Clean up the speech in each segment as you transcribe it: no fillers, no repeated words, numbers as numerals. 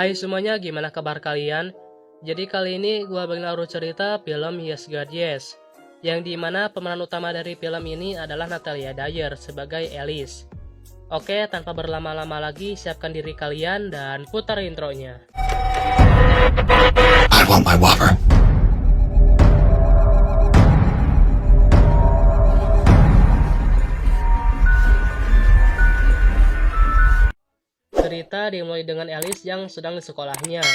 Hai semuanya, gimana kabar kalian? Jadi kali ini gue bakal naruh cerita film Yes God Yes, yang dimana pemeran utama dari film ini adalah Natalia Dyer sebagai Alice. Oke, tanpa berlama-lama lagi, siapkan diri kalian dan putar intronya. I want my Whopper. Cerita dimulai dengan Alice yang sedang di sekolahnya,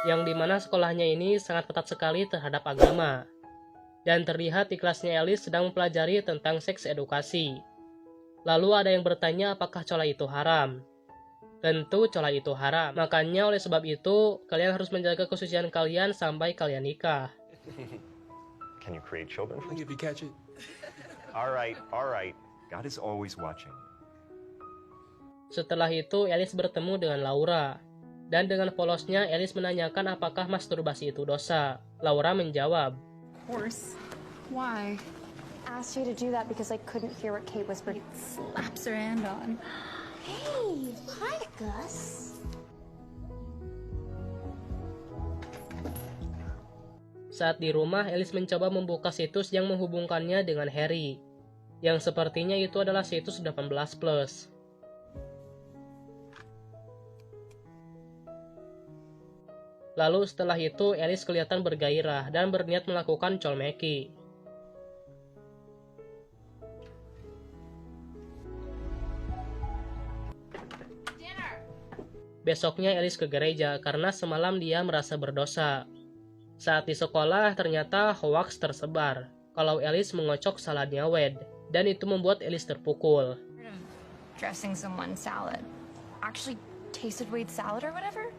yang dimana sekolahnya ini sangat ketat sekali terhadap agama. Dan terlihat di kelasnya Alice sedang mempelajari tentang seks edukasi. Lalu ada yang bertanya apakah cola itu haram. Tentu cola itu haram, makanya oleh sebab itu kalian harus menjaga kesucian kalian sampai kalian nikah. Can you create children? If you catch it. All right. God is always watching. Setelah itu Alice bertemu dengan Laura. Dan dengan polosnya Alice menanyakan apakah masturbasi itu dosa. Laura menjawab, Of course. Why? Asked you to do that because I couldn't hear what Kate whispered. Slaps her hand on. Hey, hi, Gus. saat di rumah Alice mencoba membuka situs yang menghubungkannya dengan Harry, yang sepertinya itu adalah situs 18+. Lalu setelah itu Alice kelihatan bergairah dan berniat melakukan colmeki. Besoknya Alice ke gereja karena semalam dia merasa berdosa. Saat di sekolah ternyata hoax tersebar kalau Alice mengocok saladnya Wade, dan itu membuat Alice terpukul. Dressing someone's salad. Actually tasted Wade's salad or whatever?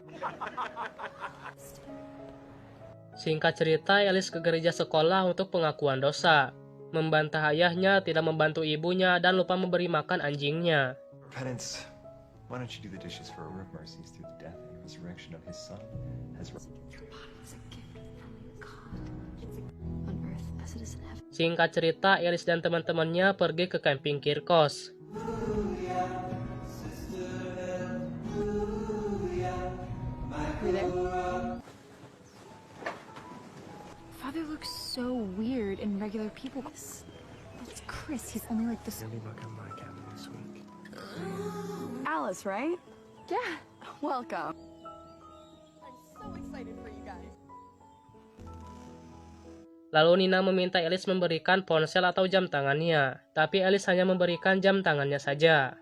Singkat cerita, Alice ke gereja sekolah untuk pengakuan dosa, membantah ayahnya, tidak membantu ibunya, dan lupa memberi makan anjingnya. Repentance. Why don't you do the dishes for a room of mercies through the death and resurrection of his son? On earth as it is in heaven. Singkat cerita, Alice dan teman-temannya pergi ke camping Kirkos. Father looks so weird in regular people. That's Chris. He's only like this. Alice, right? Yeah. Welcome. Lalu Nina meminta Alice memberikan ponsel atau jam tangannya, tapi Alice hanya memberikan jam tangannya saja.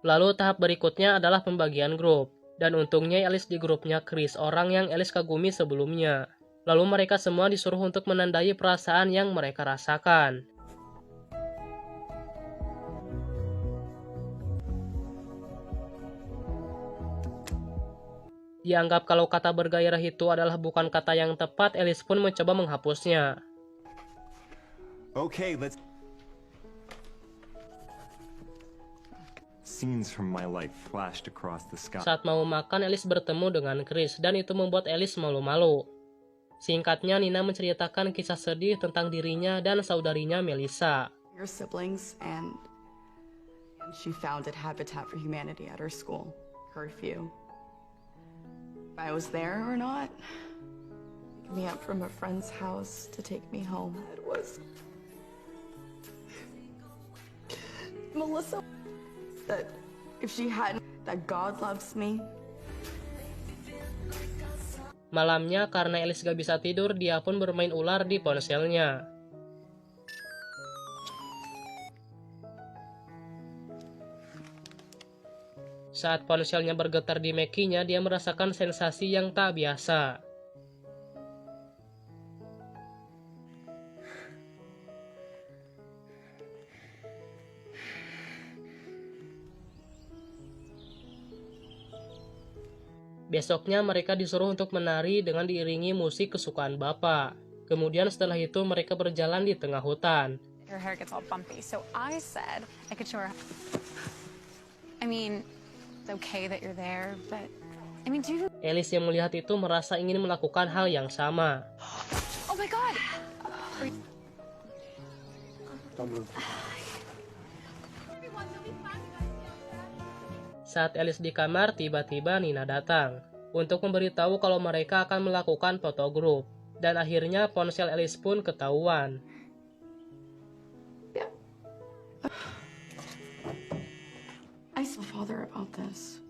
Lalu tahap berikutnya adalah pembagian grup, dan untungnya Alice di grupnya Chris, orang yang Alice kagumi sebelumnya. Lalu mereka semua disuruh untuk menandai perasaan yang mereka rasakan. Dianggap kalau kata bergairah itu adalah bukan kata yang tepat, Alice pun mencoba menghapusnya. Okay, let's. Scenes from my life flashed across the sky. Saat mau makan, Alice bertemu dengan Chris, dan itu membuat Alice malu-malu. Singkatnya, Nina menceritakan kisah sedih tentang dirinya dan saudarinya Melissa. Your siblings, and she founded Habitat for Humanity at her school, Curfew. If I was there or not, pick me up from a friend's house to take me home. It was Melissa. That if she hadn't, that God loves me. Malamnya, karena Alice gak bisa tidur, dia pun bermain ular di ponselnya. Saat ponselnya bergetar di Mac-nya, dia merasakan sensasi yang tak biasa. Besoknya mereka disuruh untuk menari dengan diiringi musik kesukaan Bapak. Kemudian setelah itu mereka berjalan di tengah hutan. Her hair gets all bumpy, so I said I could show her. I mean, it's okay that you're there, but I mean, do you? Alice yang melihat itu merasa ingin melakukan hal yang sama. Oh my God! Don't move. Saat Alice di kamar, tiba-tiba Nina datang untuk memberitahu kalau mereka akan melakukan foto grup. Dan akhirnya ponsel Alice pun ketahuan. I told father about this.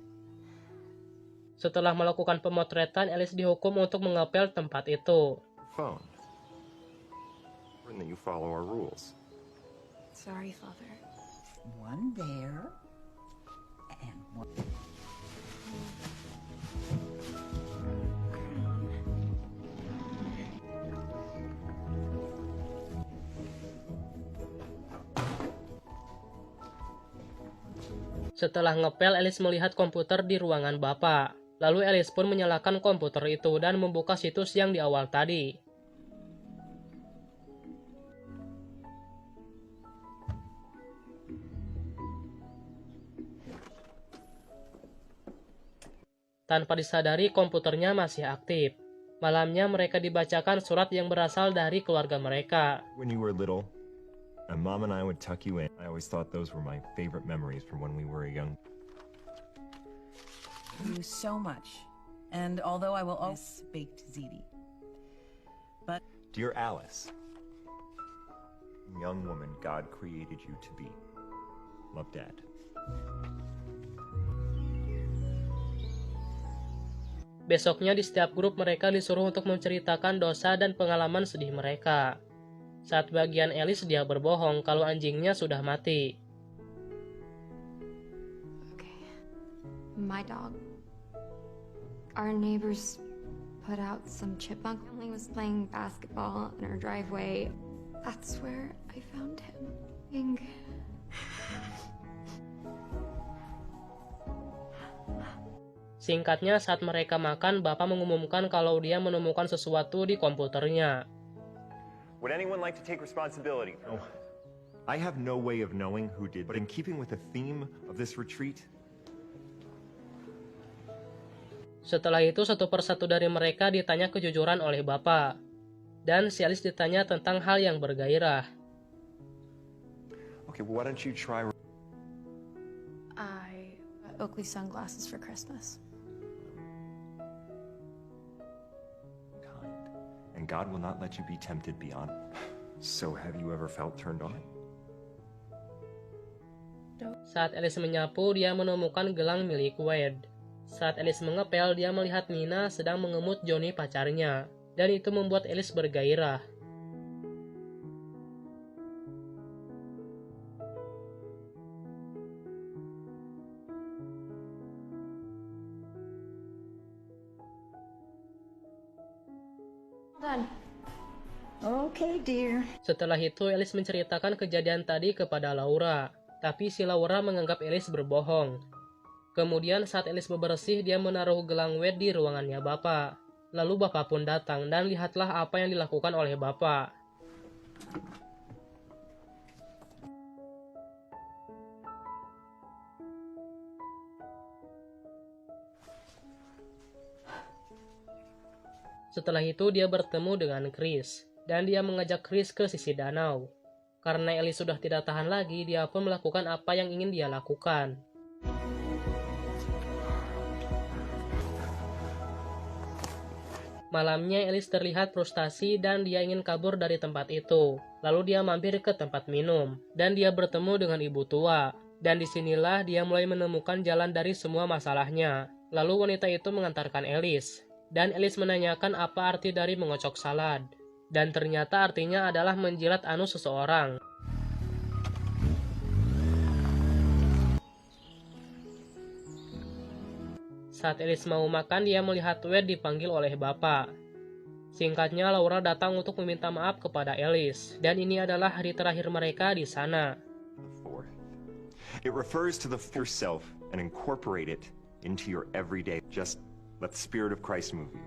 Setelah melakukan pemotretan, Alice dihukum untuk mengepel tempat itu. Phone. And that you follow our rules. Sorry, father. One there and one. Setelah ngepel, Alice melihat komputer di ruangan Bapak. Lalu Alice pun menyalakan komputer itu dan membuka situs yang di awal tadi. Tanpa disadari, komputernya masih aktif. Malamnya mereka dibacakan surat yang berasal dari keluarga mereka. When you were little, and Mom and I would tuck you in. I always thought those were my favorite memories from when we were young. You so much. And although I will always baked ziti. But Dear Alice, young woman God created you to be. Love, Dad. Besoknya di setiap grup mereka disuruh untuk menceritakan dosa dan pengalaman sedih mereka. Saat bagian Alice, dia berbohong kalau anjingnya sudah mati. Okay. My dog. Our neighbors put out some chipmunk. Family was playing basketball in our driveway. That's where I found him. Singkatnya, saat mereka makan, Bapak mengumumkan kalau dia menemukan sesuatu di komputernya. Would anyone like to take responsibility? No. I have no way of knowing who did, but in keeping with the theme of this retreat, Setelah itu, satu persatu dari mereka ditanya kejujuran oleh Bapak. Dan si Alice ditanya tentang hal yang bergairah. okay, well, why don't you try? I got Oakley sunglasses for Christmas. Kind, and God will not let you be tempted beyond. So, have you ever felt turned on? Saat Alice menyapu, dia menemukan gelang milik Wade. Saat Alice mengepel, dia melihat Nina sedang mengemut Johnny pacarnya. Dan itu membuat Alice bergairah. Done. okay, dear. Setelah itu, Alice menceritakan kejadian tadi kepada Laura. Tapi si Laura menganggap Alice berbohong. Kemudian saat Alice bebersih, dia menaruh gelang Wade di ruangannya Bapak. Lalu Bapak pun datang dan lihatlah apa yang dilakukan oleh Bapak. Setelah itu dia bertemu dengan Chris. Dan dia mengajak Chris ke sisi danau. Karena Alice sudah tidak tahan lagi, dia pun melakukan apa yang ingin dia lakukan. Malamnya Alice terlihat frustasi dan dia ingin kabur dari tempat itu. Lalu dia mampir ke tempat minum dan dia bertemu dengan ibu tua. Dan disinilah dia mulai menemukan jalan dari semua masalahnya. Lalu wanita itu mengantarkan Alice. Dan Alice menanyakan apa arti dari mengocok salad. Dan ternyata artinya adalah menjilat anus seseorang. Saat Alice mau makan, dia melihat Wade dipanggil oleh Bapak. Singkatnya, Laura datang untuk meminta maaf kepada Alice. Dan ini adalah hari terakhir mereka di sana. Fourth. It refers to the yourself and incorporate it into your everyday. Just let the Spirit of Christ move you.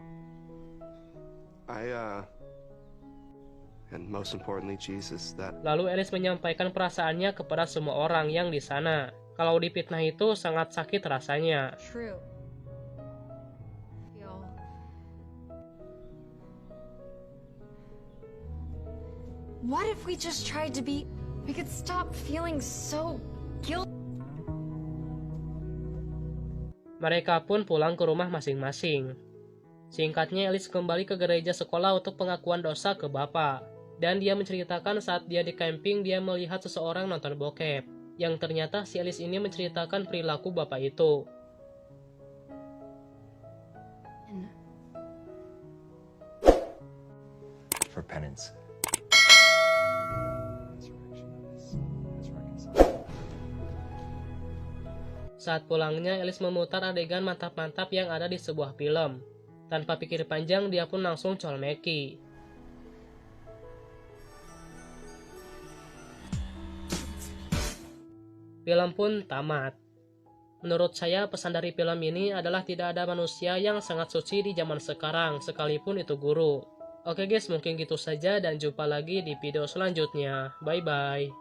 And most importantly, Jesus, that Lalu Alice menyampaikan perasaannya kepada semua orang yang di sana. Kalau dipitnah itu sangat sakit rasanya. True. Feel. What if we just tried to be? We could stop feeling so guilty. Mereka pun pulang ke rumah masing-masing. Singkatnya, Alice kembali ke gereja sekolah untuk pengakuan dosa ke bapak. Dan dia menceritakan saat dia di camping dia melihat seseorang nonton bokep. Yang ternyata si Alice ini menceritakan perilaku bapak itu. For penance. Saat pulangnya, Alice memutar adegan mantap-mantap yang ada di sebuah film. Tanpa pikir panjang, dia pun langsung colmeki. Film pun tamat. Menurut saya, pesan dari film ini adalah tidak ada manusia yang sangat suci di zaman sekarang, sekalipun itu guru. Oke guys, mungkin gitu saja dan jumpa lagi di video selanjutnya. Bye-bye.